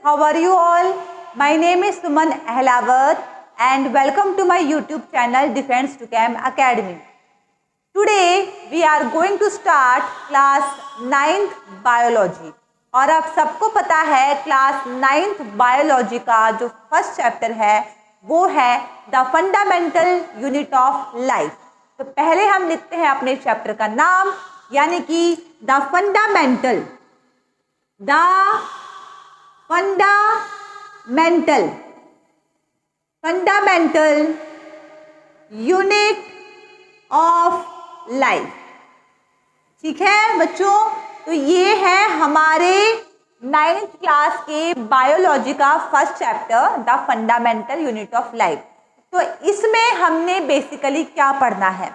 How are you all? My name is Suman Ahlawat and welcome to my YouTube channel Defense to Cam Academy. Today we are going to start class 9th Biology. और आप सबको पता है class 9th biology का जो first chapter है वो है the fundamental unit of life. तो पहले हम लिखते हैं अपने चैप्टर का नाम, यानी कि the fundamental unit of life. ठीक है बच्चों, तो ये है हमारे 9th क्लास के बायोलॉजी का first chapter the fundamental unit of life. तो इसमें हमने बेसिकली क्या पढ़ना है?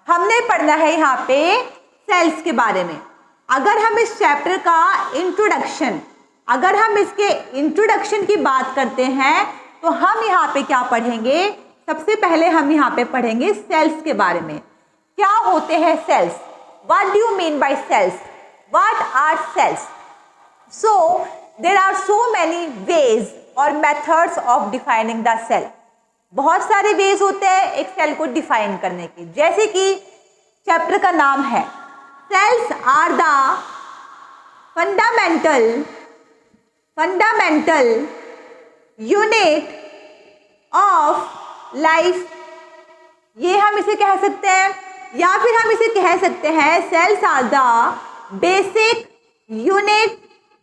हमने पढ़ना है यहाँ पे सेल्स के बारे में। अगर हम इस चैप्टर का इसके इंट्रोडक्शन की बात करते हैं तो हम यहाँ पे क्या पढ़ेंगे? सबसे पहले हम यहाँ पे पढ़ेंगे सेल्स के बारे में। क्या होते हैं cells? What do you mean by cells? What are cells? So there are so many ways और methods of defining the cell. बहुत सारे वेज होते हैं एक सेल को डिफाइन करने के, जैसे कि चैप्टर का नाम है cells are the fundamental unit of life. ये हम इसे कह सकते हैं, या फिर हम इसे कह सकते हैं cells are the basic unit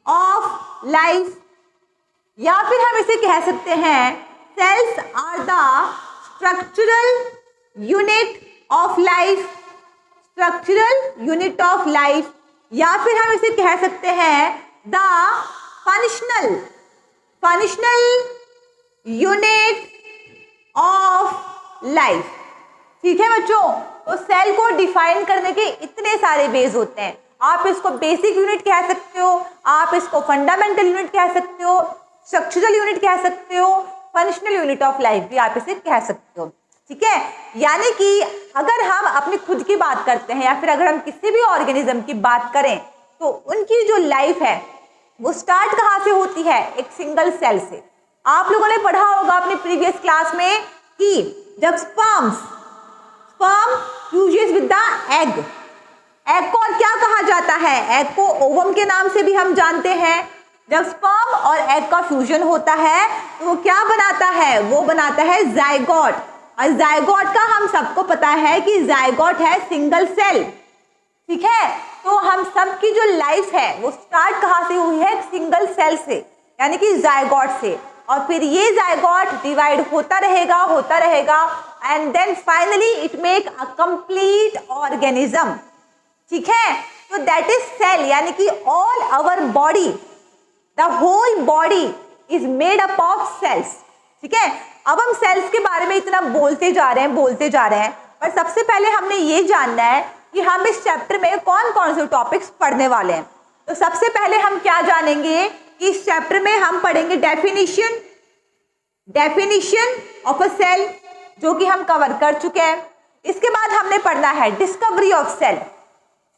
of life, या फिर हम इसे कह सकते हैं cells are the structural unit of life, या फिर हम इसे कह सकते हैं the functional unit of life. ठीक है बच्चों, तो सेल को डिफाइन करने के इतने सारे वेज होते हैं। आप इसको बेसिक यूनिट कह सकते हो, आप इसको फंडामेंटल यूनिट कह सकते हो, स्ट्रक्चरल यूनिट कह सकते हो, फंक्शनल यूनिट ऑफ लाइफ भी आप इसे कह सकते हो। ठीक है, यानी कि अगर हम अपनी खुद की बात करते हैं या फिर अगर हम किसी भी ऑर्गेनिज्म की बात करें तो उनकी जो लाइफ है वो स्टार्ट कहाँ से होती है? एक सिंगल सेल से। आप लोगों ने पढ़ा होगा अपने प्रीवियस क्लास में कि जब sperm fuses with the egg को और क्या कहा जाता है? एग को ओवम के नाम से भी हम जानते हैं। जब स्पर्म और एग का फ्यूजन होता है तो वो क्या बनाता है? वो बनाता है जायगोट। और जायगोट का हम सबको पता है कि जायगोट है सिंगल सेल। ठीक है, तो हम सब की जो लाइफ है वो स्टार्ट कहाँ से हुई है? सिंगल सेल से, यानी कि जायगोट से। और फिर ये जायगोट डिवाइड होता रहेगा and then finally it make a complete organism. ठीक है, तो दैट इज सेल, यानी कि all our body, the whole body is made up of cells. ठीक है, अब हम सेल्स के बारे में इतना बोलते जा रहे हैं, पर सबसे पहले हमने ये जानना है कि हम इस चैप्टर में कौन कौन से टॉपिक्स पढ़ने वाले हैं। तो सबसे पहले हम क्या जानेंगे कि इस चैप्टर में हम पढ़ेंगे डेफिनेशन ऑफ अ सेल, जो कि हम कवर कर चुके हैं। इसके बाद हमने पढ़ना है discovery of cell.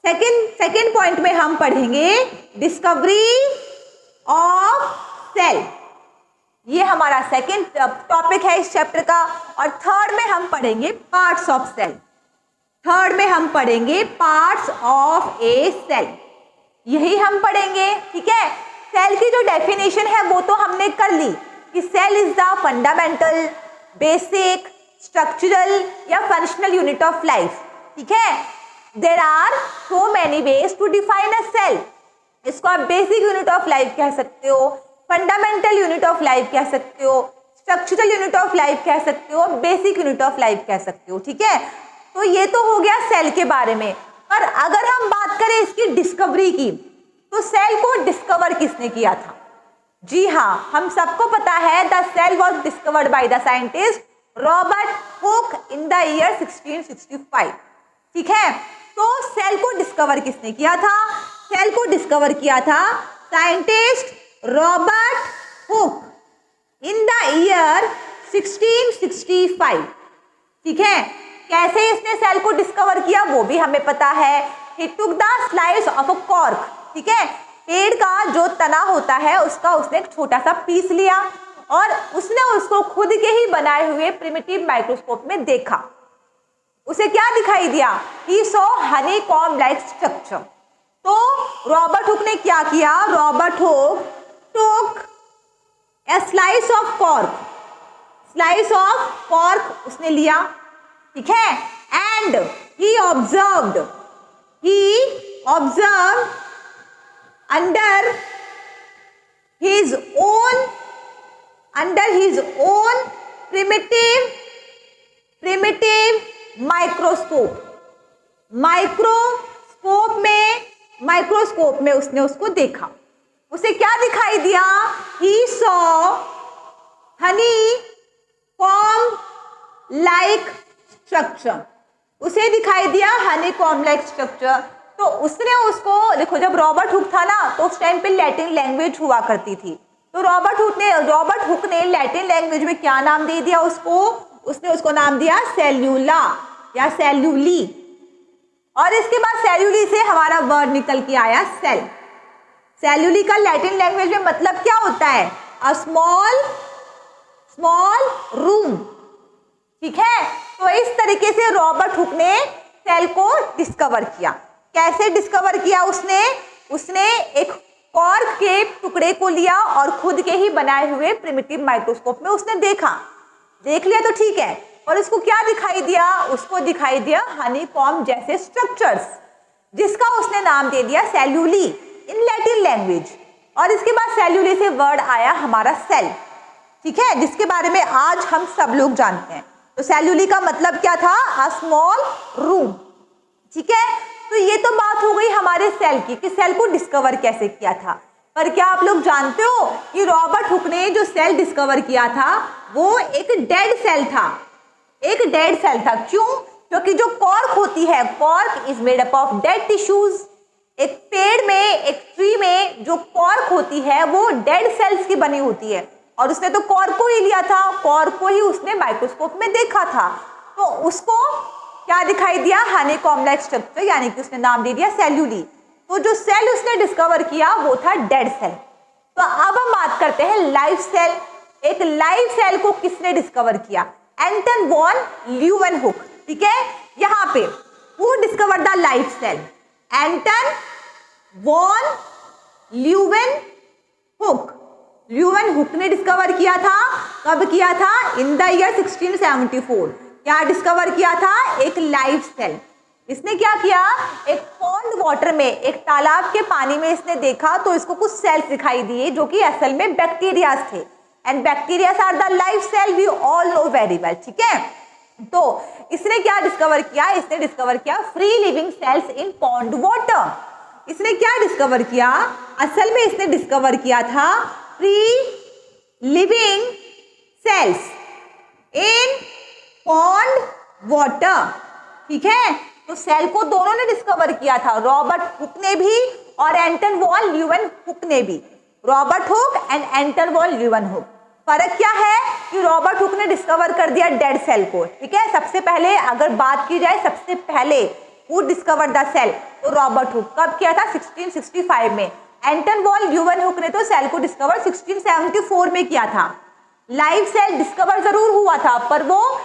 Second point में हम पढ़ेंगे डिस्कवरी ऑफ सेल, ये हमारा सेकेंड टॉपिक है इस चैप्टर का। और थर्ड में हम पढ़ेंगे पार्ट्स ऑफ ए सेल, यही हम पढ़ेंगे। ठीक है, सेल की जो डेफिनेशन है वो तो हमने कर ली कि cell is the fundamental, basic, structural या फंक्शनल यूनिट ऑफ लाइफ। ठीक है, there are so many ways to define a cell. इसको आप बेसिक यूनिट ऑफ लाइफ कह सकते हो, फंडामेंटल यूनिट ऑफ लाइफ कह सकते हो, स्ट्रक्चरल यूनिट ऑफ लाइफ कह सकते हो, बेसिक यूनिट ऑफ लाइफ कह सकते हो। ठीक है, तो ये तो हो गया सेल के बारे में। पर अगर हम बात करें इसकी डिस्कवरी की, तो सेल को डिस्कवर किसने किया था? जी हाँ, हम सबको पता है the cell was discovered by the scientist Robert Hooke in the year 1665। ठीक है, तो सेल को डिस्कवर किसने किया था? सेल को डिस्कवर किया था scientist Robert Hooke in the year 1665। ठीक है, कैसे इसने सेल को डिस्कवर किया वो भी हमें पता है। He took the slice of a cork. ठीक है, पेड़ का जो तना होता है उसका उसने एक छोटा सा पीस लिया और उसने उसको खुद के ही बनाए हुए प्रिमिटिव माइक्रोस्कोप में देखा। उसे क्या दिखाई दिया? He saw honeycomb like structure। तो रॉबर्ट हुक ने क्या किया? Robert hook took a slice of cork उसने लिया, ठीक है, and he observed under his own primitive microscope में उसने उसको देखा। उसे क्या दिखाई दिया? He saw honeycomb like structure। उसे दिखाई दिया honeycomb like structure। तो उसने उसको देखो, जब रॉबर्ट हुक था ना तो उस टाइम पे लैटिन लैंग्वेज हुआ करती थी। तो रॉबर्ट हुक ने लैटिन लैंग्वेज में क्या नाम दे दिया उसको? उसने उसको नाम दिया सेल्यूला या सेल्यूली। और इसके बाद सेल्यूली से हमारा वर्ड निकल के आया सेल। सेल्यूली का लैटिन लैंग्वेज में मतलब क्या होता है? अ स्मॉल रूम, ठीक है। तो इस तरीके से रॉबर्ट हुक ने सेल को डिस्कवर किया। कैसे डिस्कवर किया उसने एक कॉर्क के टुकड़े को लिया और खुद के ही बनाए हुए प्रिमिटिव माइक्रोस्कोप में उसने देख लिया तो ठीक है, और इसको क्या दिखाई दिया? उसको दिखाई दिया हनीकॉम्ब जैसे स्ट्रक्चर्स, जिसका उसने नाम दे दिया सेल्यूली इन लैटिन लैंग्वेज। और इसके बाद सेल्यूली से वर्ड आया हमारा सेल, ठीक है, जिसके बारे में आज हम सब लोग जानते हैं। तो सेल्यूली का मतलब क्या था? अ स्मॉल रूम, ठीक है। तो ये तो बात हो गई हमारे सेल की कि सेल को डिस्कवर कैसे किया था। पर क्या आप लोग जानते हो कि रॉबर्ट हुक ने जो सेल डिस्कवर किया था वो एक डेड सेल था। क्यों? क्योंकि जो कॉर्क होती है, cork is made up of dead tissues. एक पेड़ में, एक ट्री में जो कॉर्क होती है वो डेड सेल्स की बनी होती है, और उसने तो कॉर्क को ही लिया था, कॉर्क को ही उसने माइक्रोस्कोप में देखा था। तो उसको क्या दिखाई दिया? हनीकॉम्ब लाइक स्ट्रक्चर, यानी कि उसने नाम दे दिया सेल्यूली। तो जो सेल उसने डिस्कवर किया वो था डेड सेल। तो अब हम बात करते हैं लाइव सेल। एक लाइव सेल को किसने डिस्कवर किया? एंटन वॉन ल्यूवेनहुक, ठीक है। यहाँ पे who discover the live cell? Anton van Leeuwenhoek ने डिस्कवर किया था। कब किया था? In the year 1674। क्या डिस्कवर किया था? एक लाइव सेल। इसने क्या किया? एक पॉन्ड वाटर में, एक तालाब के पानी में इसने देखा तो इसको कुछ सेल्स दिखाई दिए जो कि असल में बैक्टीरियाज थे। And bacterias are the live cell, we all know very well, ठीक है। तो इसने क्या डिस्कवर किया? इसने डिस्कवर किया फ्री लिविंग सेल्स इन पॉन्ड वाटर। इसने क्या डिस्कवर किया? असल में इसने डिस्कवर किया था फ्री लिविंग सेल्स इन पॉन्ड वाटर, ठीक है। तो सेल को दोनों ने डिस्कवर किया था, रॉबर्ट हुक ने भी और एंटन वॉन ल्यूवेनहुक ने भी। Robert Hooke and Anton van Leeuwenhoek. फर्क क्या है कि रॉबर्ट हुक ने डिस्कवर कर दिया डेड सेल को, ठीक है। सबसे पहले अगर बात की जाए, सबसे पहले हु डिस्कवर द सेल, तो रॉबर्ट हुक। कब किया था? 1665 में। एंटन वॉन ल्यूवेनहुक ने तो सेल को डिस्कवर 1674 में किया था। लाइव सेल डिस्कवर जरूर हुआ था पर वो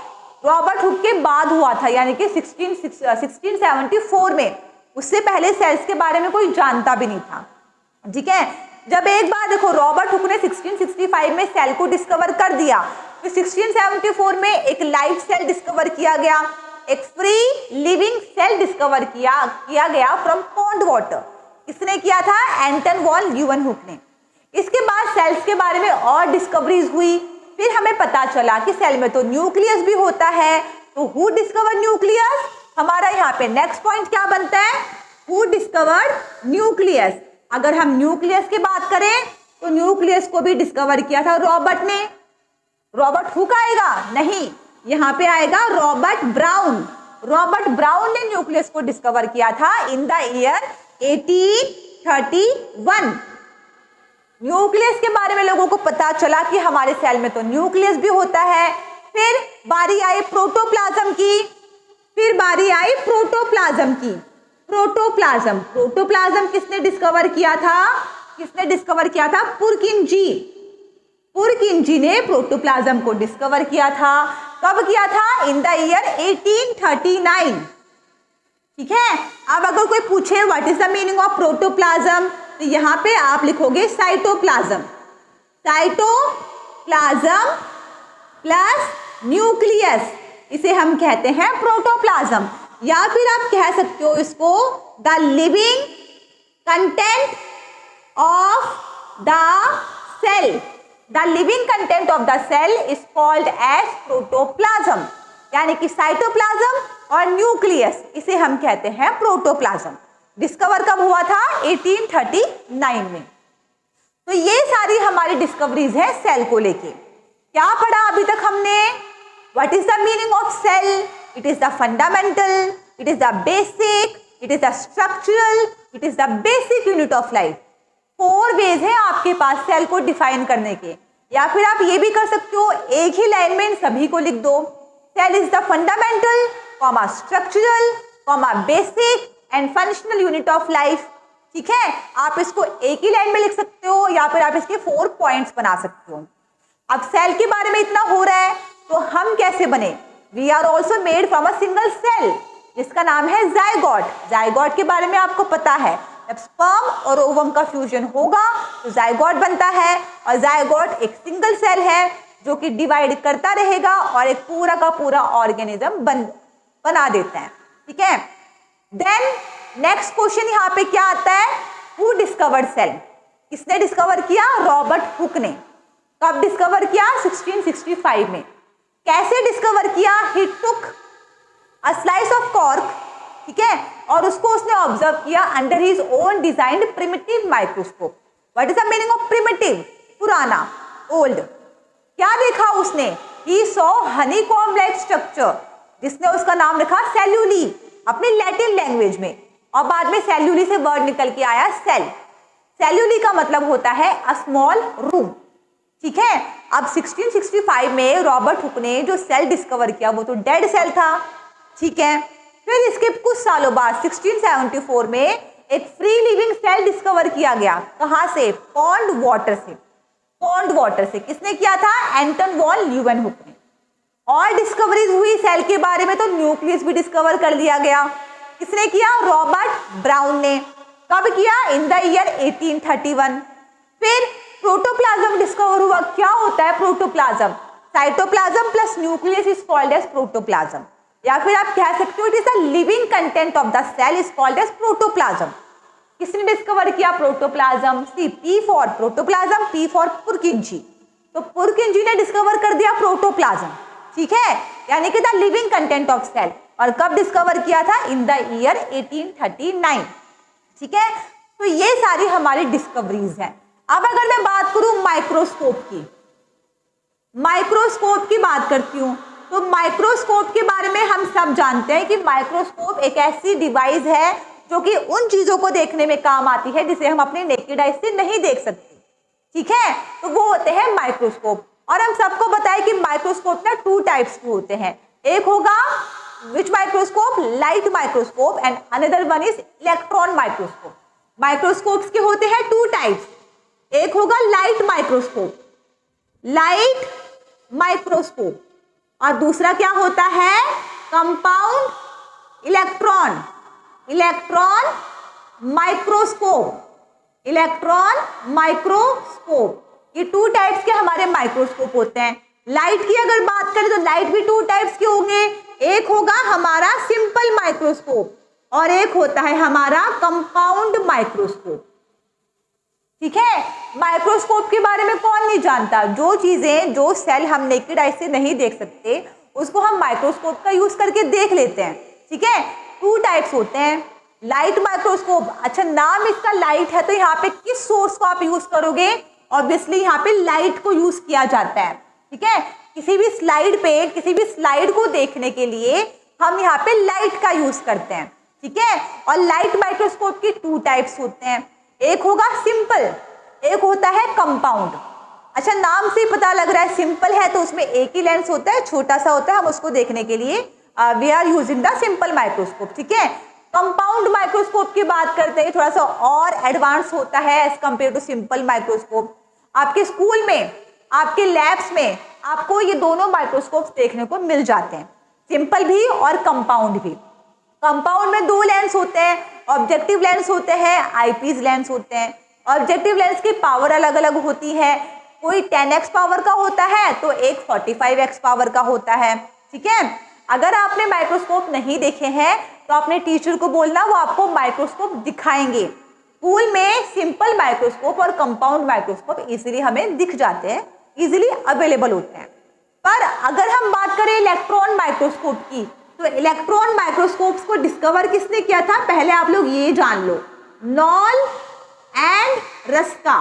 रॉबर्ट हुक के बाद हुआ था, यानी कि 1674 में। उससे पहले सेल्स के बारे में कोई जानता भी नहीं था, ठीक है। जब एक बार देखो रॉबर्ट हुक ने 1665 में सेल को डिस्कवर कर दिया, तो 1674 में एक लाइव सेल डिस्कवर किया गया, एक फ्री लिविंग सेल डिस्कवर किया गया फ्रॉम पॉन्ड वाटर। किसने किया था? एंटन वॉन ल्यूवेनहुक ने। इसके बाद सेल्स के बारे में और डिस्कवरीज हुई। फिर हमें पता चला कि सेल में तो न्यूक्लियस भी होता है। तो हु डिस्कवर न्यूक्लियस? हमारा यहाँ पे नेक्स्ट पॉइंट क्या बनता है? Who discovered nucleus. अगर हम न्यूक्लियस की बात करें तो न्यूक्लियस को भी डिस्कवर किया था रॉबर्ट ने। रॉबर्ट हुक आएगा? नहीं, यहाँ पे आएगा रॉबर्ट ब्राउन। रॉबर्ट ब्राउन ने न्यूक्लियस को डिस्कवर किया था इन द ईयर 1831। न्यूक्लियस के बारे में लोगों को पता चला कि हमारे सेल में तो न्यूक्लियस भी होता है। फिर बारी आई प्रोटोप्लाज्म की। प्रोटोप्लाज्म। प्रोटोप्लाज्म किसने डिस्कवर किया था? किसने डिस्कवर किया था? पुरकिंजी। पुरकिंजी ने प्रोटोप्लाज्म को डिस्कवर किया था। कब किया था? In the year 1839। ठीक है। अब अगर कोई पूछे what is the meaning of protoplasm, तो यहाँ पे आप लिखोगे साइटोप्लाज्म। साइटोप्लाज्म प्लस न्यूक्लियस, इसे हम कहते हैं प्रोटोप्लाज्म। या फिर आप कह सकते हो इसको the living content of the cell. The living content of the cell is called as protoplasm, यानी कि साइटोप्लाज्म और न्यूक्लियस, इसे हम कहते हैं प्रोटोप्लाज्म। डिस्कवर कब हुआ था? 1839 में। तो ये सारी हमारी डिस्कवरीज है सेल को लेके। क्या पढ़ा अभी तक हमने? What is the meaning of cell? It is the fundamental, it is the basic, it is the structural, it is the basic unit of life. 4 ways है आपके पास सेल को डिफाइन करने के। या फिर आप ये भी कर सकते हो, एक ही लाइन में इन सभी को लिख दो। Cell is the fundamental, comma structural, comma basic and functional unit of life. ठीक है, आप इसको एक ही लाइन में लिख सकते हो या फिर आप इसके 4 पॉइंट्स बना सकते हो। अब सेल के बारे में इतना हो रहा है, तो हम कैसे बने? We are also made from a single cell, जिसका नाम है जाइगोट। जाइगोट के बारे में आपको पता है, जब स्पर्म और ओवम का फ्यूजन होगा तो जाइगोट बनता है, और जाइगोट एक सिंगल सेल है जो कि डिवाइड करता रहेगा और एक पूरा का पूरा ऑर्गेनिज्म बना देता है। ठीक है। देन नेक्स्ट क्वेश्चन यहाँ पे क्या आता है? Who discovered cell? किसने डिस्कवर किया? रॉबर्ट हुक ने। कब डिस्कवर किया? 1665 में। कैसे डिस्कवर किया? He took a slice of cork, ठीक है, और उसको उसने ऑब्जर्व किया under his own designed primitive microscope. What is the meaning of primitive? पुराना, ओल्ड। क्या देखा उसने? He saw honeycomb like structure, जिसने उसका नाम रखा सेल्यूली अपनी लैटिन लैंग्वेज में, और बाद में सेल्यूली से वर्ड निकल के आया सेल। सेल्यूली का मतलब होता है अ स्मॉल रूम। ठीक है। अब 1665 में रॉबर्ट हुक ने जो सेल डिस्कवर किया वो तो डेड सेल था। ठीक है। फिर इसके कुछ सालों बाद 1674 में एक फ्री लिविंग सेल डिस्कवर किया गया। कहां से? पॉन्ड वाटर से। पॉन्ड वाटर से किसने किया था? एंटन वॉन ल्यूवेनहुक ने। और डिस्कवरीज हुई सेल के बारे में, तो न्यूक्लियस भी डिस्कवर कर लिया गया। किसने किया? रॉबर्ट ब्राउन ने। कब किया? In the year 1831। फिर प्रोटोप्लाज्म डिस्कवर हुआ। क्या होता है protoplasm? Cytoplasm plus nucleus is called as protoplasm, या फिर आप कह सकते हो it is the living content of the cell is called as protoplasm. किसने डिस्कवर किया protoplasm? See, P for protoplasm, P for Purkinje. तो पुरकिंजी ने डिस्कवर कर दिया प्रोटोप्लाज्म। ठीक है, यानी कि the living content of cell. और कब डिस्कवर किया था? In the year 1839। ठीक है। तो ये सारी हमारी डिस्कवरीज हैं। अब अगर मैं बात करूं माइक्रोस्कोप की, माइक्रोस्कोप की बात करती हूं, तो माइक्रोस्कोप के बारे में हम सब जानते हैं कि माइक्रोस्कोप एक ऐसी डिवाइस है जो कि उन चीजों को देखने में काम आती है जिसे हम अपने नेकेड आई से नहीं देख सकते। ठीक है, तो वो होते हैं माइक्रोस्कोप। और हम सबको बताएं कि माइक्रोस्कोप ना 2 टाइप्स के होते हैं। एक होगा which microscope? Light microscope, and another one is electron microscope. Microscopes के होते हैं 2 टाइप्स। एक होगा लाइट माइक्रोस्कोप, लाइट माइक्रोस्कोप, और दूसरा क्या होता है? Compound electron, electron microscope, electron microscope. ये 2 टाइप्स के हमारे माइक्रोस्कोप होते हैं। लाइट की अगर बात करें तो लाइट भी 2 टाइप्स के होंगे। एक होगा हमारा सिंपल माइक्रोस्कोप और एक होता है हमारा कंपाउंड माइक्रोस्कोप। ठीक है, माइक्रोस्कोप के बारे में कौन नहीं जानता? जो चीजें, जो सेल हम नेकेड आई से नहीं देख सकते उसको हम माइक्रोस्कोप का यूज करके देख लेते हैं। ठीक है, 2 टाइप्स होते हैं। लाइट माइक्रोस्कोप, अच्छा नाम इसका लाइट है, तो यहाँ पे किस सोर्स को आप यूज करोगे? ऑब्वियसली यहाँ पे लाइट को यूज किया जाता है। ठीक है, किसी भी स्लाइड पे, किसी भी स्लाइड को देखने के लिए हम यहाँ पे लाइट का यूज करते हैं। ठीक है, और लाइट माइक्रोस्कोप की 2 टाइप्स होते हैं। एक होगा सिंपल, एक होता है कंपाउंड। अच्छा नाम से ही पता लग रहा है सिंपल है तो उसमें एक ही लेंस होता है, छोटा सा होता है, हम उसको देखने के लिए we are using the simple microscope. ठीक है, कंपाउंड माइक्रोस्कोप की बात करते हैं, थोड़ा सा और एडवांस होता है as compare to simple microscope. आपके स्कूल में, आपके लैब्स में आपको ये दोनों माइक्रोस्कोप्स देखने को मिल जाते हैं, सिंपल भी और कंपाउंड भी। कंपाउंड में दो लेंस होते हैं, ऑब्जेक्टिव लेंस होते हैं, आईपीस लेंस होते हैं। ऑब्जेक्टिव लेंस की पावर अलग अलग होती है, कोई 10x पावर का होता है तो एक 45x पावर का होता है, ठीक है। अगर आपने माइक्रोस्कोप नहीं देखे हैं तो अपने टीचर को बोलना, वो आपको माइक्रोस्कोप दिखाएंगे। स्कूल में सिंपल माइक्रोस्कोप और कंपाउंड माइक्रोस्कोप इजीली हमें दिख जाते हैं, इजीली अवेलेबल होते हैं। पर अगर हम बात करें इलेक्ट्रॉन माइक्रोस्कोप की, तो इलेक्ट्रॉन माइक्रोस्कोप्स को डिस्कवर किसने किया था, पहले आप लोग ये जान लो, Knoll and Ruska.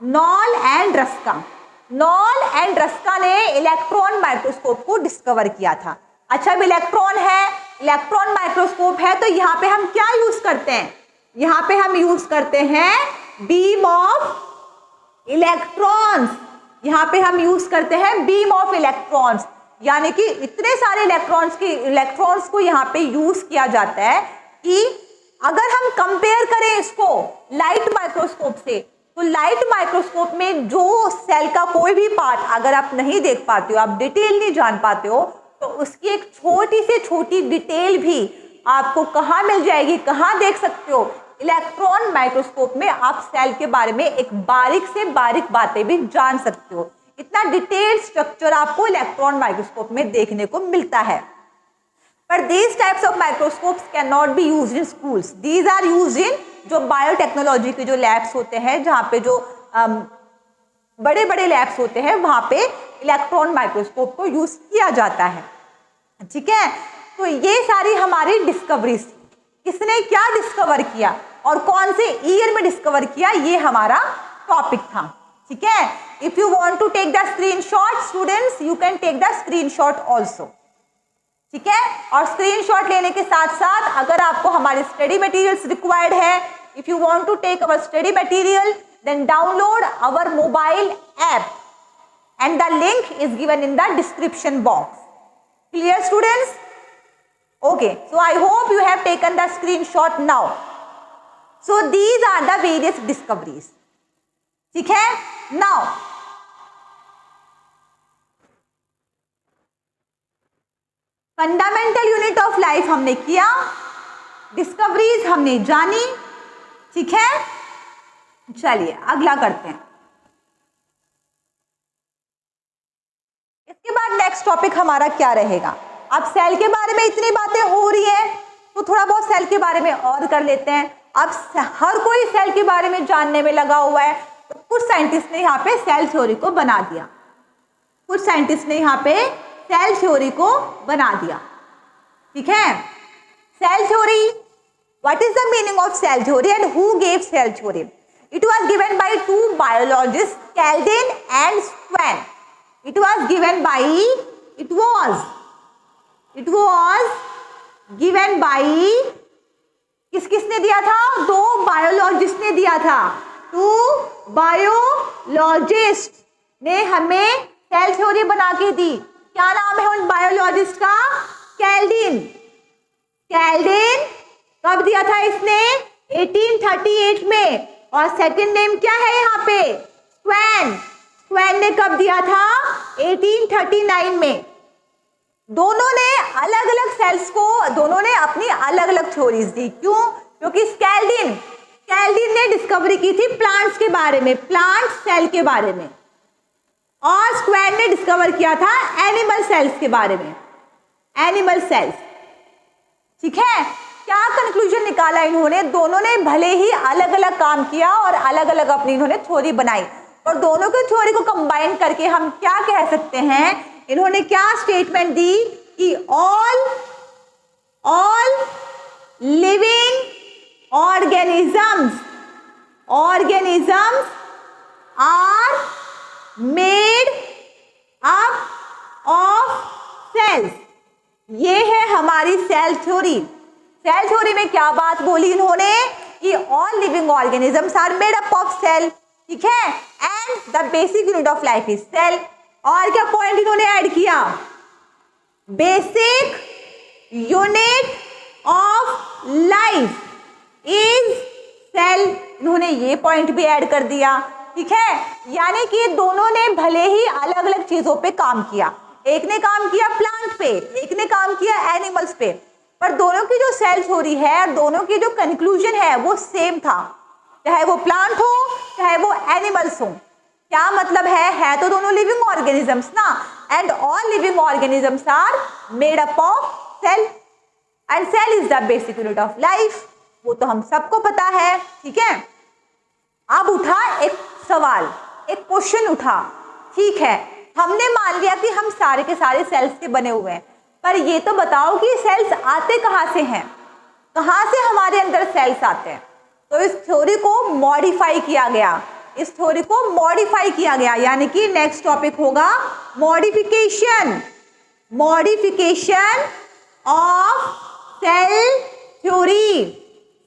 Knoll and Ruska, Knoll and Ruska ने इलेक्ट्रॉन माइक्रोस्कोप को डिस्कवर किया था। अच्छा, अब इलेक्ट्रॉन है, इलेक्ट्रॉन माइक्रोस्कोप है, तो यहाँ पे हम क्या यूज करते हैं, यहाँ पे हम यूज करते हैं बीम ऑफ इलेक्ट्रॉन्स। यहाँ पे हम यूज करते हैं बीम ऑफ इलेक्ट्रॉन्स, यानी कि इतने सारे इलेक्ट्रॉन्स को यहाँ पे यूज किया जाता है कि अगर हम कंपेयर करें इसको लाइट माइक्रोस्कोप से, तो लाइट माइक्रोस्कोप में जो सेल का कोई भी पार्ट अगर आप नहीं देख पाते हो, आप डिटेल नहीं जान पाते हो, तो उसकी एक छोटी से छोटी डिटेल भी आपको कहाँ मिल जाएगी, कहाँ देख सकते हो, इलेक्ट्रॉन माइक्रोस्कोप में आप सेल के बारे में एक बारीक से बारीक बातें भी जान सकते हो। इतना डिटेल स्ट्रक्चर आपको इलेक्ट्रॉन माइक्रोस्कोप में देखने को मिलता है। पर these types of microscopes cannot be used in schools. These are used in जो बायोटेक्नोलॉजी के जो लैब्स होते हैं, जहाँ पे जो बड़े बड़े लैब्स होते हैं, वहाँ पे इलेक्ट्रॉन माइक्रोस्कोप को यूज किया जाता है, ठीक है। तो ये सारी हमारी डिस्कवरीज थी, किसने क्या डिस्कवर किया और कौन से ईयर में डिस्कवर किया, ये हमारा टॉपिक था, ठीक है। If you want to take the screenshot students, you can take the screenshot also, ठीक है। और स्क्रीनशॉट लेने के साथ साथ अगर आपको हमारे स्टडी मटेरियल्स रिक्वायर्ड है, if you want to take our study material, then download our mobile app and the link is given in the description box. Clear students? Okay, so I hope you have taken the screenshot now. So these are the various discoveries, ठीक है। Now fundamental unit of life हमने किया, discoveries हमने जानी, ठीक है। चलिए अगला करते हैं। इसके बाद नेक्स्ट टॉपिक हमारा क्या रहेगा। अब सेल के बारे में इतनी बातें हो रही है तो थोड़ा बहुत सेल के बारे में और कर लेते हैं। अब हर कोई सेल के बारे में जानने में लगा हुआ है, तो कुछ साइंटिस्ट ने यहाँ पे सेल थ्योरी को बना दिया, कुछ साइंटिस्ट ने यहाँ पे सेल थ्योरी को बना दिया, ठीक है। Cell theory, what is the meaning of cell theory and who gave cell theory? It was given by two biologist, Schleiden and Schwann. It was given by किसने दिया था? दो बायोलॉजिस्ट ने दिया था, टू बायोलॉजिस्ट ने हमें सेल थ्योरी बना के दी। क्या नाम है उन बायोलॉजिस्ट का? कैल्डिन। कैल्डिन कब दिया था इसने? 1838 में। और सेकंड नेम क्या है यहाँ पे? स्वेन। स्वेन ने कब दिया था? 1839 में। दोनों ने अलग अलग सेल्स को, दोनों ने अपनी अलग अलग थ्योरीज दी। क्यों? क्योंकि कैल्डिन ने डिस्कवरी की थी प्लांट्स के बारे में, प्लांट सेल के बारे में, और स्वेन ने डिस्कवर किया था एनिमल सेल्स के बारे में, एनिमल सेल्स, ठीक है। क्या कंक्लूजन निकाला इन्होंने? दोनों ने भले ही अलग अलग काम किया और अलग अलग अपनी इन्होंने थ्योरी बनाई, और दोनों की थ्योरी को कंबाइन करके हम क्या कह सकते हैं? इन्होंने क्या स्टेटमेंट दी कि all living organisms are made up of cells। ये है हमारी सेल थ्योरी। सेल थ्योरी में क्या बात बोली इन्होंने? कि all living organisms are made up of cell, ठीक है, and the basic unit of life is cell. और क्या पॉइंट इन्होंने ऐड किया? Basic unit of life is cell, इन्होंने ये पॉइंट भी ऐड कर दिया, ठीक है। यानी कि दोनों ने भले ही अलग अलग चीजों पे काम किया, एक ने काम किया प्लांट पे, एक ने काम किया एनिमल्स पे, पर दोनों की जो सेल थ्योरी है, दोनों की जो कंक्लूजन है वो सेम था, चाहे वो प्लांट हो चाहे वो एनिमल्स हो। क्या मतलब है तो दोनों लिविंग ऑर्गेनिजम्स ना, and all living organisms are made up of cell and cell is the basic unit of life, वो तो हम सबको पता है, ठीक है। अब उठा एक सवाल, एक क्वेश्चन उठा, ठीक है, हमने मान लिया कि हम सारे के सारे सेल्स के बने हुए हैं, पर ये तो बताओ कि सेल्स आते कहाँ से हैं, कहाँ से हमारे अंदर सेल्स आते हैं। तो इस थ्योरी को मॉडिफाई किया गया, इस थ्योरी को मॉडिफाई किया गया, यानी कि नेक्स्ट टॉपिक होगा modification, modification of cell theory.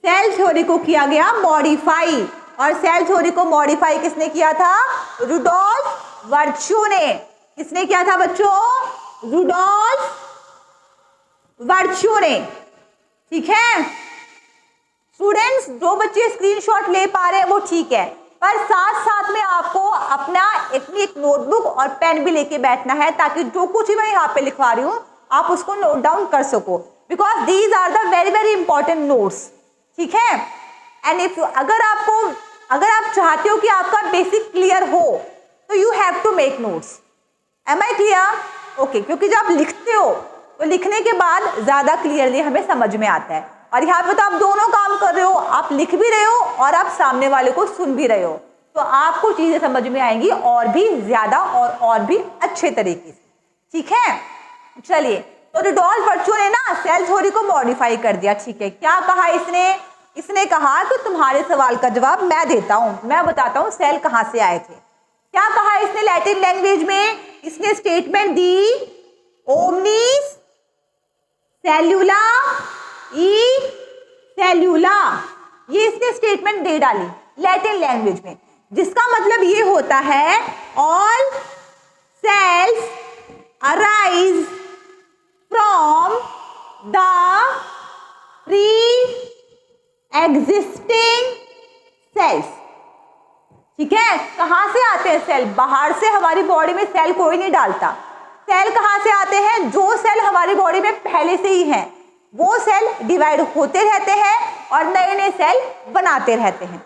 Cell theory को किया गया मॉडिफाई, और सेल थ्योरी को मॉडिफाई किसने किया था? रुडोल्फ वर्च्यू ने। किसने किया था बच्चों? रुडोल्फ वर्च्यू ने, ठीक है। स्टूडेंट्स, जो बच्चे स्क्रीनशॉट ले पा रहे हैं वो ठीक है, पर साथ साथ में आपको अपना एक नोटबुक और पेन भी लेके बैठना है, ताकि जो कुछ भी मैं यहाँ पे लिखवा रही हूँ आप उसको नोट डाउन कर सको, because these are the very very important notes, ठीक है। एंड इफ अगर आप चाहते हो कि आपका बेसिक क्लियर हो तो you have to make notes. Am I clear? Okay, क्योंकि जब आप लिखते हो तो लिखने के बाद ज्यादा क्लियरली हमें समझ में आता है, और यहाँ पे तो आप दोनों काम कर रहे हो, आप लिख भी रहे हो और आप सामने वाले को सुन भी रहे हो, तो आपको चीजें समझ में आएंगी और भी ज्यादा और भी अच्छे तरीके से, ठीक है। चलिए, तो रुडोल्फ वर्च्यू ने ना सेल थ्योरी को मॉडिफाई कर दिया, ठीक है। क्या कहा इसने कहा कि तुम्हारे सवाल का जवाब मैं देता हूं, मैं बताता हूं सेल कहां से आए थे। क्या कहा इसने लैटिन लैंग्वेज में? इसने स्टेटमेंट दी ओमनीस सेल्यूला ई सेल्यूला, ये इसने स्टेटमेंट दे डाली लैटिन लैंग्वेज में, जिसका मतलब ये होता है all cells arise from the pre existing cells, ठीक है। कहां से आते हैं सेल? बाहर से हमारी बॉडी में सेल कोई नहीं डालता। सेल कहां से आते हैं? जो सेल हमारी बॉडी में पहले से ही हैं, वो सेल डिवाइड होते रहते हैं और नए नए सेल बनाते रहते हैं।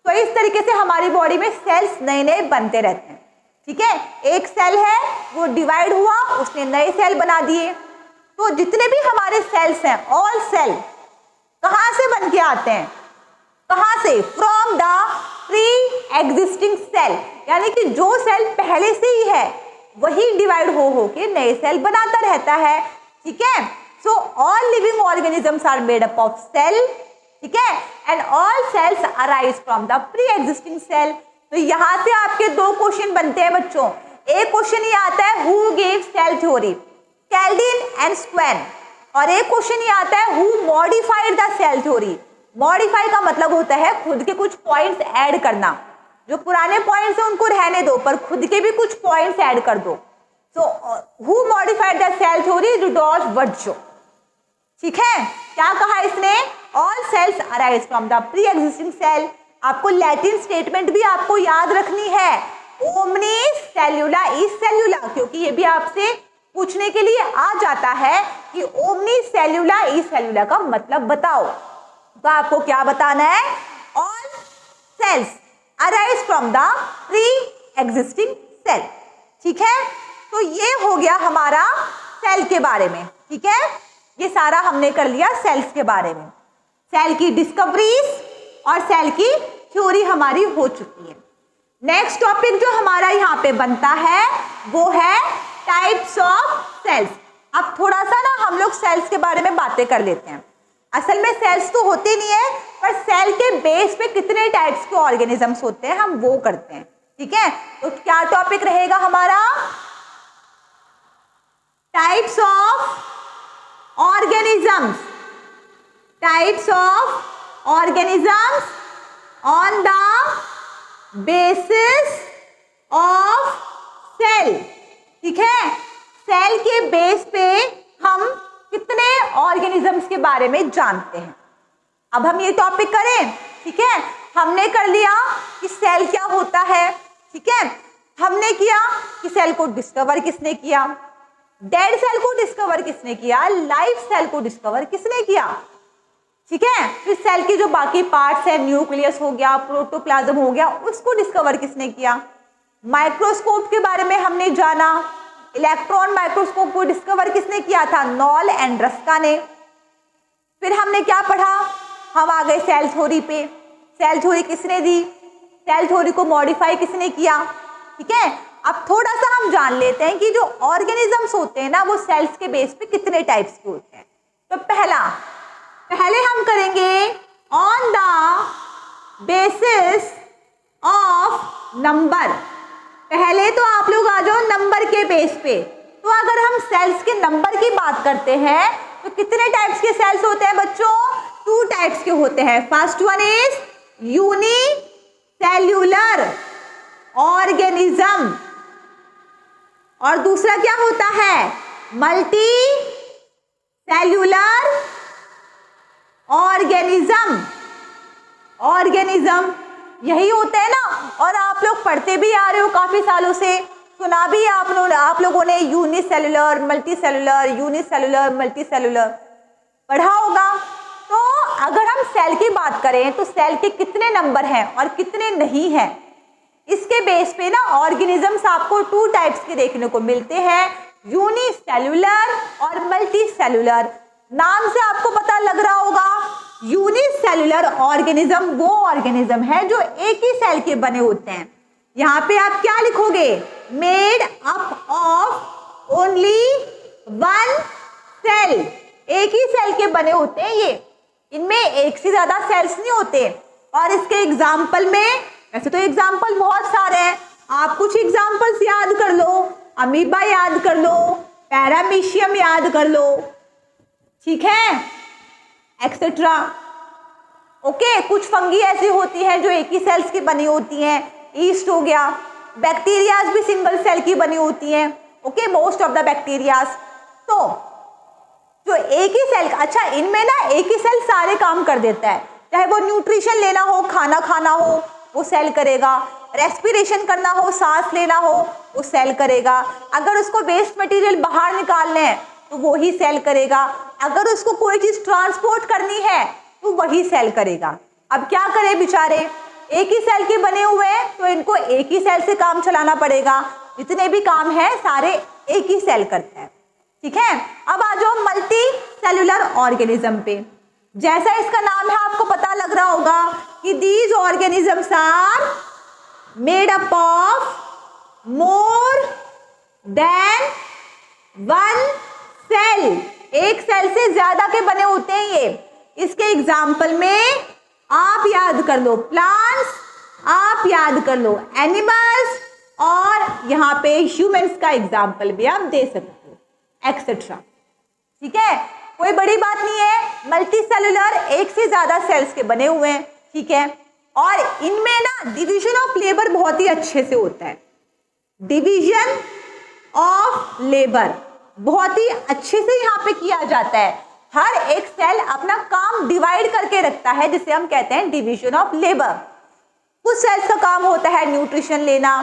तो इस तरीके से हमारी बॉडी में सेल्स नए नए बनते रहते हैं, ठीक है। एक सेल है वो डिवाइड हुआ, उसने नए सेल बना दिए। तो जितने भी हमारे सेल्स हैं, ऑल सेल कहां से बन के आते हैं? कहां से? From the pre existing cell, यानी कि जो सेल पहले से ही है वही डिवाइड हो के नए सेल बनाता रहता है, ठीक है। So all living organisms are made up of cell, ठीक है, and all cells arise from the pre existing cell. तो यहां से आपके दो क्वेश्चन बनते हैं बच्चों। एक क्वेश्चन ये आता है who gave cell theory, Schleiden and Schwann, और एक क्वेश्चन ये आता है who modified the cell theory. Modify का मतलब होता है खुद के कुछ पॉइंट्स ऐड करना, जो पुराने पॉइंट्स हैं उनको रहने दो, पर खुद के भी कुछ पॉइंट्स ऐड कर दो। So who modified the cell theory? Rudolf Virchow, ठीक है। क्या कहा इसने? All cells arise from the pre existing cell. आपको लैटिन स्टेटमेंट भी आपको याद रखनी है, ओमनीस सेल्यूला इज सेल्यूला, क्योंकि ये भी आपसे पूछने के लिए आ जाता है कि ओमनीस सेल्यूला इज सेल्यूला का मतलब बताओ। तो आपको क्या बताना है? All cells arise from the pre existing cell, ठीक है। तो ये हो गया हमारा सेल के बारे में, ठीक है। ये सारा हमने कर लिया सेल्स के बारे में। सेल की डिस्कवरीज और सेल की थ्योरी हमारी हो चुकी है। नेक्स्ट टॉपिक जो हमारा यहाँ पे बनता है वो है टाइप्स ऑफ सेल्स। अब थोड़ा सा ना हम लोग सेल्स के बारे में बातें कर लेते हैं। असल में सेल्स तो होते नहीं है, पर सेल के बेस पे कितने टाइप्स के ऑर्गेनिजम्स होते हैं हम वो करते हैं, ठीक है। तो क्या टॉपिक रहेगा हमारा? Types of organisms, types of organisms on the basis of cell, ठीक है। सेल के बेस पे हम कितने ऑर्गेनिजम्स के बारे में जानते हैं, अब हम ये टॉपिक करें, ठीक है। हमने कर लिया कि सेल क्या होता है, ठीक है। हमने किया कि सेल को डिस्कवर किसने किया, डेड सेल को डिस्कवर किसने किया, लाइव सेल को डिस्कवर किसने किया, ठीक है। फिर सेल के जो बाकी पार्ट्स है, न्यूक्लियस हो गया, प्रोटोप्लाज्म हो गया, उसको डिस्कवर किसने किया। माइक्रोस्कोप के बारे में हमने जाना, इलेक्ट्रॉन माइक्रोस्कोप को डिस्कवर किसने किया था, नॉल एंड रस्का ने। फिर हमने क्या पढ़ा, हम आ गए सेल थ्योरी पे। सेल थ्योरी किसने दी, सेल थ्योरी को मॉडिफाई किसने किया, ठीक है। अब थोड़ा सा हम जान लेते हैं कि जो ऑर्गेनिजम्स होते हैं ना, वो सेल्स के बेस पे कितने टाइप्स के होते हैं। तो पहले हम करेंगे on the basis of number. पहले तो आप लोग आ जाओ नंबर के बेस पे। तो अगर हम सेल्स के नंबर की बात करते हैं तो कितने टाइप्स के सेल्स होते हैं बच्चों, 2 टाइप्स के होते हैं। First one is unicellular organism और दूसरा क्या होता है, मल्टी सेल्यूलर ऑर्गेनिज्म यही होते हैं ना। और आप लोग पढ़ते भी आ रहे हो काफी सालों से, सुना भी आप लोगों ने यूनिसेल्यूलर मल्टीसेल्यूलर पढ़ा होगा। तो अगर हम सेल की बात करें तो सेल के कितने नंबर हैं और कितने नहीं हैं, इसके बेस पे ना ऑर्गेनिजम्स आपको 2 टाइप्स के देखने को मिलते हैं, यूनिसेल्यूलर और मल्टीसेल्यूलर। नाम से आपको पता लग रहा होगा, यूनिसेल्यूलर ऑर्गेनिज्म वो ऑर्गेनिज्म है जो एक ही सेल के बने होते हैं। यहाँ पे आप क्या लिखोगे, made up of only 1 cell, एक ही सेल के बने होते हैं ये, इनमें एक से ज्यादा सेल्स नहीं होते। और इसके एग्जाम्पल में, वैसे तो एग्जाम्पल बहुत सारे हैं, आप कुछ एग्जाम्पल्स याद कर लो, अमीबा याद कर लो, पैरामीशियम याद कर लो, ठीक है, एक्सेट्रा। ओके, कुछ फंगी ऐसी होती है जो एक ही सेल्स की बनी होती हैं, ईस्ट हो गया, बैक्टीरियाज भी सिंगल सेल की बनी होती हैं, okay, most of the bacterias. तो जो एक ही सेल, अच्छा इनमें ना एक ही सेल सारे काम कर देता है, चाहे वो न्यूट्रिशन लेना हो, खाना खाना हो, वो सेल करेगा, रेस्पिरेशन करना हो, सांस लेना हो, वो सेल करेगा, अगर उसको वेस्ट मटेरियल बाहर निकालने हैं तो वो ही सेल करेगा, अगर उसको कोई चीज ट्रांसपोर्ट करनी है तो वही सेल करेगा। अब क्या करे बेचारे, एक ही सेल के बने हुए हैं तो इनको एक ही सेल से काम चलाना पड़ेगा, जितने भी काम है सारे एक ही सेल करते हैं, ठीक है। अब आ जाओ मल्टी सेल्यूलर ऑर्गेनिज्म पे। जैसा इसका नाम है आपको पता लग रहा होगा कि these organisms are made up of more than 1 cell, एक सेल से ज्यादा के बने होते हैं ये। इसके एग्जाम्पल में आप याद कर लो प्लांट्स, आप याद कर लो एनिमल्स, और यहाँ पे ह्यूमंस का एग्जाम्पल भी आप दे सकते हो, एक्सेट्रा, ठीक है। कोई बड़ी बात नहीं है, मल्टी सेल्यूलर एक से ज्यादा सेल्स के बने हुए हैं, ठीक है। और इनमें ना डिवीजन ऑफ लेबर बहुत ही अच्छे से होता है, डिवीजन ऑफ लेबर बहुत ही अच्छे से यहाँ पे किया जाता है। हर एक सेल अपना काम डिवाइड करके रखता है, जिसे हम कहते हैं डिवीजन ऑफ लेबर। कुछ सेल्स का काम होता है न्यूट्रिशन लेना,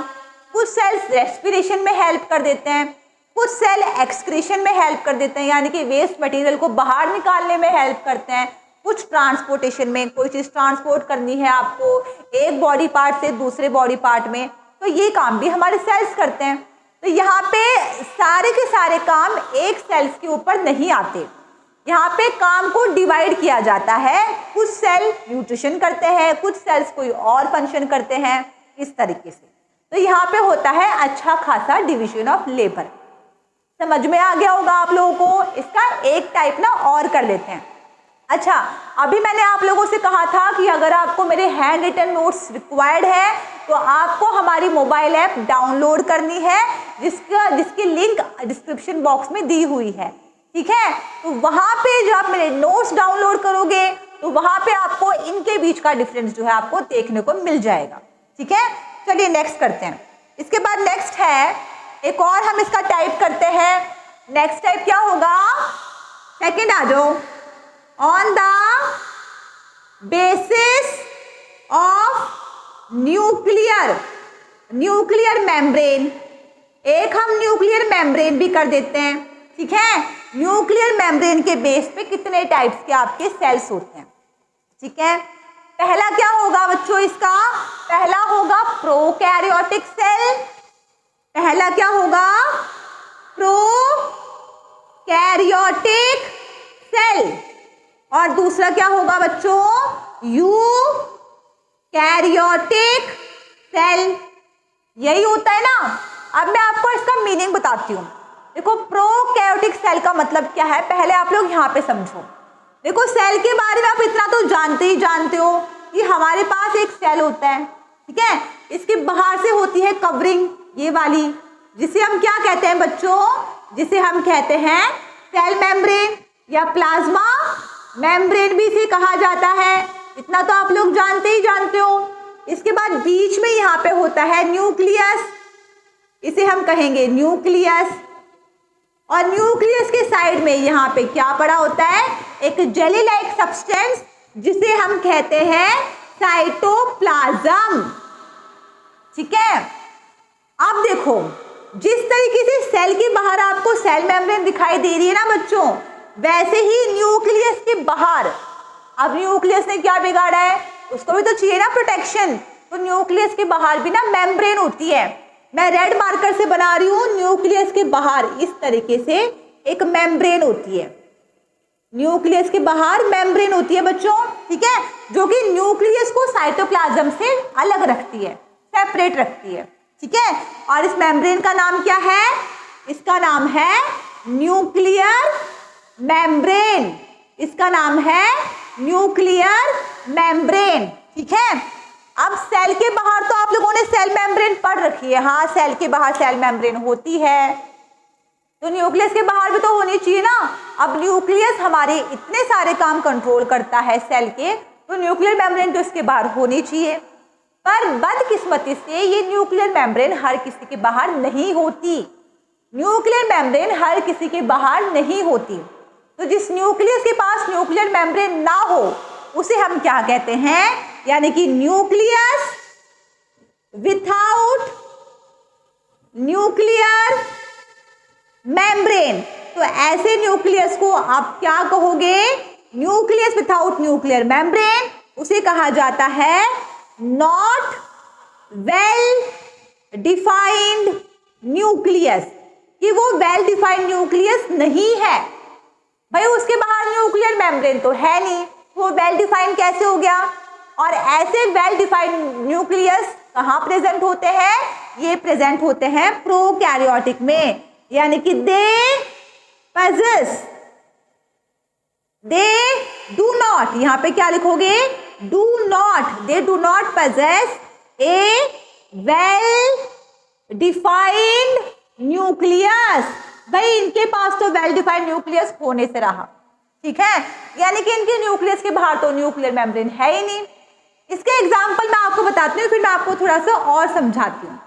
कुछ सेल्स रेस्पिरेशन में हेल्प कर देते हैं, कुछ सेल एक्सक्रीशन में हेल्प कर देते हैं, यानी कि वेस्ट मटेरियल को बाहर निकालने में हेल्प करते हैं, कुछ ट्रांसपोर्टेशन में, कोई चीज़ ट्रांसपोर्ट करनी है आपको एक बॉडी पार्ट से दूसरे बॉडी पार्ट में, तो ये काम भी हमारे सेल्स करते हैं। तो यहाँ पे सारे के सारे काम एक सेल्स के ऊपर नहीं आते, यहाँ पे काम को डिवाइड किया जाता है, कुछ सेल न्यूट्रिशन करते हैं, कुछ सेल्स कोई और फंक्शन करते हैं, इस तरीके से। तो यहाँ पे होता है अच्छा खासा डिवीजन ऑफ लेबर। समझ में आ गया होगा आप लोगों को। इसका एक टाइप ना और कर लेते हैं। अच्छा, अभी मैंने आप लोगों से कहा था कि अगर आपको मेरे हैंड रिटन नोट्स रिक्वायर्ड है तो आपको हमारी मोबाइल ऐप डाउनलोड करनी है, जिसकी लिंक डिस्क्रिप्शन बॉक्स में दी हुई है, ठीक है। तो वहाँ पे जब आप मेरे नोट्स डाउनलोड करोगे तो वहाँ पे आपको इनके बीच का डिफरेंस जो है आपको देखने को मिल जाएगा, ठीक है। चलिए नेक्स्ट करते हैं। इसके बाद नेक्स्ट है एक और, हम इसका टाइप करते हैं। नेक्स्ट टाइप क्या होगा, सेकंड आ जाओ, on the basis of nuclear membrane. एक हम न्यूक्लियर मेम्ब्रेन भी कर देते हैं, ठीक है। न्यूक्लियर मेम्ब्रेन के बेस पे कितने टाइप्स के आपके सेल्स होते हैं, ठीक है। पहला क्या होगा बच्चों इसका, पहला होगा प्रोकैरियोटिक सेल। पहला क्या होगा, प्रोकैरियोटिक सेल। और दूसरा क्या होगा बच्चों, यूकैरियोटिक सेल। यही होता है ना। अब मैं आपको इसका मीनिंग बताती हूँ। देखो प्रोकैरियोटिक सेल का मतलब क्या है, पहले आप लोग यहाँ पे समझो। देखो सेल के बारे में आप इतना तो जानते ही जानते हो कि हमारे पास एक सेल होता है, ठीक है। इसके बाहर से होती है कवरिंग, ये वाली, जिसे हम क्या कहते हैं बच्चों, जिसे हम कहते हैं सेल मेम्ब्रेन या प्लाज्मा मेम्ब्रेन भी इसे कहा जाता है। इतना तो आप लोग जानते ही जानते हो। इसके बाद बीच में यहाँ पे होता है न्यूक्लियस, इसे हम कहेंगे न्यूक्लियस। और न्यूक्लियस के साइड में यहाँ पे क्या पड़ा होता है, एक जेली लाइक सब्सटेंस जिसे हम कहते हैं साइटोप्लाज्म, ठीक है। अब देखो जिस तरीके से सेल के बाहर आपको सेल मेम्ब्रेन दिखाई दे रही है ना बच्चों, वैसे ही न्यूक्लियस के बाहर, अब न्यूक्लियस ने क्या बिगाड़ा है, उसको भी तो चाहिए ना प्रोटेक्शन। तो न्यूक्लियस के बाहर भी ना मेम्ब्रेन होती है। मैं रेड मार्कर से बना रही हूँ, न्यूक्लियस के बाहर इस तरीके से एक मेम्ब्रेन होती है। न्यूक्लियस के बाहर मेम्ब्रेन होती है बच्चों, ठीक है, जो कि न्यूक्लियस को साइटोप्लाज्म से अलग रखती है, सेपरेट रखती है, ठीक है। और इस मेम्ब्रेन का नाम क्या है, इसका नाम है न्यूक्लियर मेम्ब्रेन। इसका नाम है न्यूक्लियर मेम्ब्रेन, ठीक है। अब सेल के बाहर तो आप लोगों ने सेल मेम्ब्रेन पढ़ रखी है, हाँ सेल के बाहर सेल मेम्ब्रेन होती है, तो न्यूक्लियस के बाहर भी तो होनी चाहिए ना। अब न्यूक्लियस हमारे इतने सारे काम कंट्रोल करता है सेल के, तो न्यूक्लियर मेम्ब्रेन तो इसके बाहर होनी चाहिए। पर बदकिस्मती से ये न्यूक्लियर मेम्ब्रेन हर किसी के बाहर नहीं होती। न्यूक्लियर मेम्ब्रेन हर किसी के बाहर नहीं होती। तो जिस न्यूक्लियस के पास न्यूक्लियर मेम्ब्रेन ना हो उसे हम क्या कहते हैं, यानी कि न्यूक्लियस विथआउट न्यूक्लियर मेम्ब्रेन। तो ऐसे न्यूक्लियस को आप क्या कहोगे, न्यूक्लियस विथआउट न्यूक्लियर मेम्ब्रेन। उसे कहा जाता है नॉट वेल डिफाइंड न्यूक्लियस, कि वो वेल डिफाइंड न्यूक्लियस नहीं है। भाई उसके बाहर न्यूक्लियर मेम्ब्रेन तो है नहीं, वो वेल डिफाइंड कैसे हो गया। और ऐसे वेल डिफाइंड न्यूक्लियस कहाँ प्रेजेंट होते हैं, ये प्रेजेंट होते हैं प्रोकैरियोटिक में, यानी कि दे डू नॉट, यहाँ पे क्या लिखोगे, do not, they do not possess A well defined nucleus. भाई इनके पास तो वेल डिफाइंड न्यूक्लियस होने से रहा, ठीक है, यानी कि इनके न्यूक्लियस के बाहर तो न्यूक्लियर मेम्ब्रेन है ही नहीं। इसके एग्जाम्पल मैं आपको बताती हूँ, फिर मैं आपको थोड़ा सा और समझाती हूँ।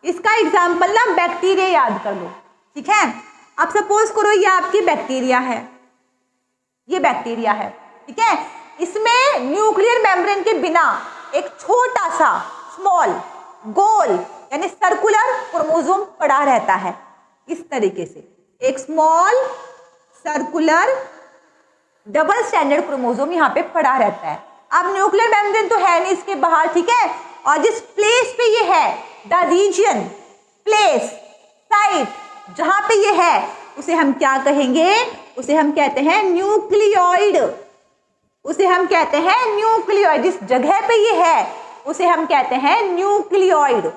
इसका एग्जाम्पल ना बैक्टीरिया याद कर लो, ठीक है। अब सपोज करो ये आपकी बैक्टीरिया है, ये बैक्टीरिया है, ठीक है। इसमें न्यूक्लियर मेम्ब्रेन के बिना एक छोटा सा स्मॉल गोल यानी सर्कुलर क्रोमोसोम पड़ा रहता है, इस तरीके से एक small circular double standard chromosome यहाँ पे पड़ा रहता है। अब न्यूक्लियर मेम्ब्रेन तो है नहीं इसके बाहर, ठीक है। और जिस प्लेस पे ये है, द रीजन, प्लेस, साइट जहां पे ये है, उसे हम क्या कहेंगे, उसे हम कहते हैं न्यूक्लियोइड। उसे हम कहते हैं न्यूक्लियोइड। जिस जगह पे ये है उसे हम कहते हैं न्यूक्लियोइड,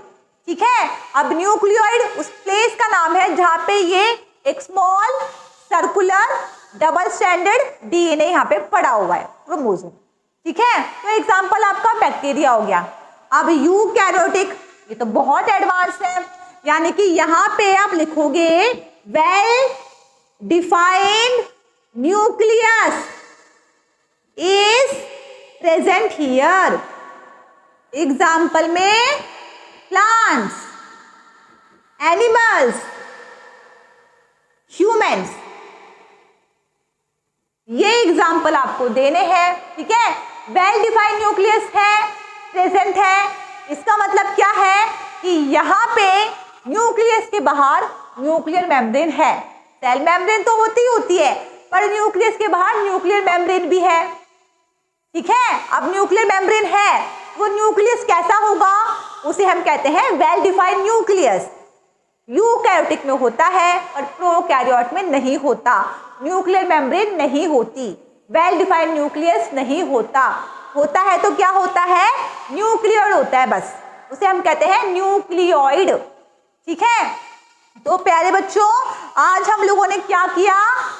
ठीक है। अब न्यूक्लियोइड उस प्लेस का नाम है जहां पे ये एक small circular double standard DNA यहाँ पे पड़ा हुआ है, क्रोमोसोम, ठीक है। तो एग्जांपल आपका बैक्टीरिया हो गया। अब यूकैरियोटिक, ये तो बहुत एडवांस है, यानी कि यहाँ पे आप लिखोगे well defined nucleus is present here. Example में प्लांट्स, एनिमल्स, ह्यूमंस, ये एग्जाम्पल आपको देने हैं, ठीक है। वेल डिफाइंड न्यूक्लियस है, प्रेजेंट है। इसका मतलब क्या है कि यहाँ पे न्यूक्लियस के बाहर न्यूक्लियर मेम्ब्रेन है। सेल मेम्ब्रेन तो होती है, पर न्यूक्लियस के बाहर न्यूक्लियर मेम्ब्रेन भी है। ठीक है, अब न्यूक्लियर मेम्ब्रेन है, वो न्यूक्लियस कैसा होगा, उसे हम कहते हैं वेल डिफाइंड न्यूक्लियस। यूकैरियोटिक में होता है और प्रोकैरियोट में नहीं होता। न्यूक्लियर मेम्ब्रेन नहीं होती, वेल डिफाइंड न्यूक्लियस नहीं होता। होता है तो क्या होता है, न्यूक्लियोइड होता है बस, उसे हम कहते हैं न्यूक्लियोइड। ठीक है, तो प्यारे बच्चों, आज हम लोगों ने क्या किया,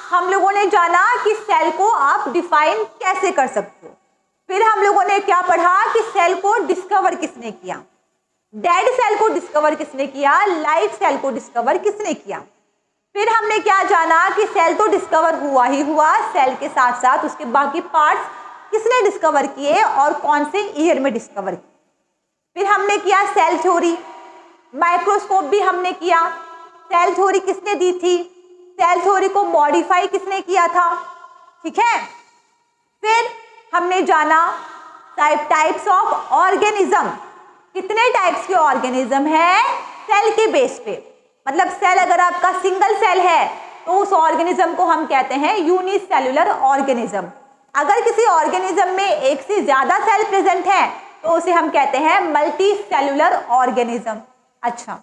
हम लोगों ने जाना कि सेल को आप डिफाइन कैसे कर सकते हो। फिर हम लोगों ने क्या पढ़ा कि सेल को डिस्कवर किसने किया, डेड सेल को डिस्कवर किसने किया, लाइव सेल को डिस्कवर किसने किया। फिर हमने क्या जाना कि सेल तो डिस्कवर हुआ ही हुआ, सेल के साथ साथ उसके बाकी पार्ट्स किसने डिस्कवर किए और कौन से ईयर में डिस्कवर किए। फिर हमने किया सेल थ्योरी, माइक्रोस्कोप भी हमने किया। सेल थ्योरी किसने दी थी, सेल थ्योरी को मॉडिफाई किसने किया था। ठीक है, फिर हमने जाना टाइप्स ऑफ ऑर्गेनिज्म, कितने टाइप्स के ऑर्गेनिज्म है सेल के बेस पे। मतलब सेल अगर आपका सिंगल सेल है तो उस ऑर्गेनिज्म को हम कहते हैं यूनिसेल्युलर ऑर्गेनिज्म। अगर किसी ऑर्गेनिज्म में एक से ज्यादा सेल प्रेजेंट है तो उसे हम कहते हैं मल्टी सेल्युलर ऑर्गेनिज्म। अच्छा,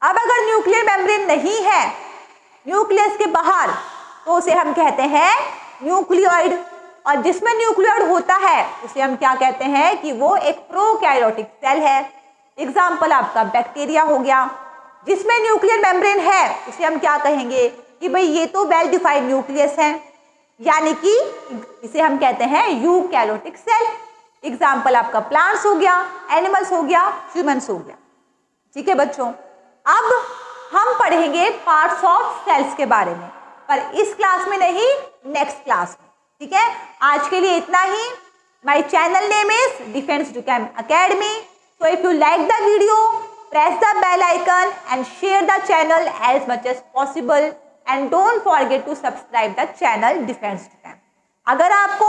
अब अगर न्यूक्लियर मेम्ब्रेन नहीं है न्यूक्लियस के बाहर तो उसे हम कहते हैं न्यूक्लियोइड, और जिसमें न्यूक्लियोइड होता है उसे हम क्या कहते हैं कि वो एक प्रोकैरियोटिक सेल है। एग्जाम्पल आपका बैक्टीरिया हो गया। जिसमें न्यूक्लियर मेम्ब्रेन है उसे हम क्या कहेंगे कि भाई ये तो वेल डिफाइंड न्यूक्लियस है, यानी कि इसे हम कहते हैं यूकैरियोटिक सेल। एग्जाम्पल आपका प्लांट्स हो गया, एनिमल्स हो गया, ह्यूमंस हो गया। ठीक है बच्चों, अब हम पढ़ेंगे पार्ट्स ऑफ सेल्स के बारे में, पर इस क्लास में नहीं, नेक्स्ट क्लास में। ठीक है, आज के लिए इतना ही। My channel name is Defence Two Academy. So if you like the video, press the bell icon and share the channel as much as possible and don't forget to subscribe the channel Defense to Camp। अगर आपको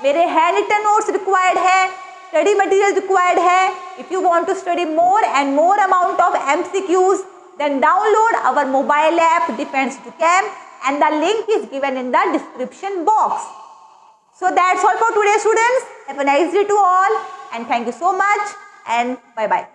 मेरे hand written notes required है, study material required है, if you want to study more and more amount of MCQs, then download our mobile app Defense to Camp and the link is given in the description box। So that's all for today students. Have a nice day to all and thank you so much and bye bye।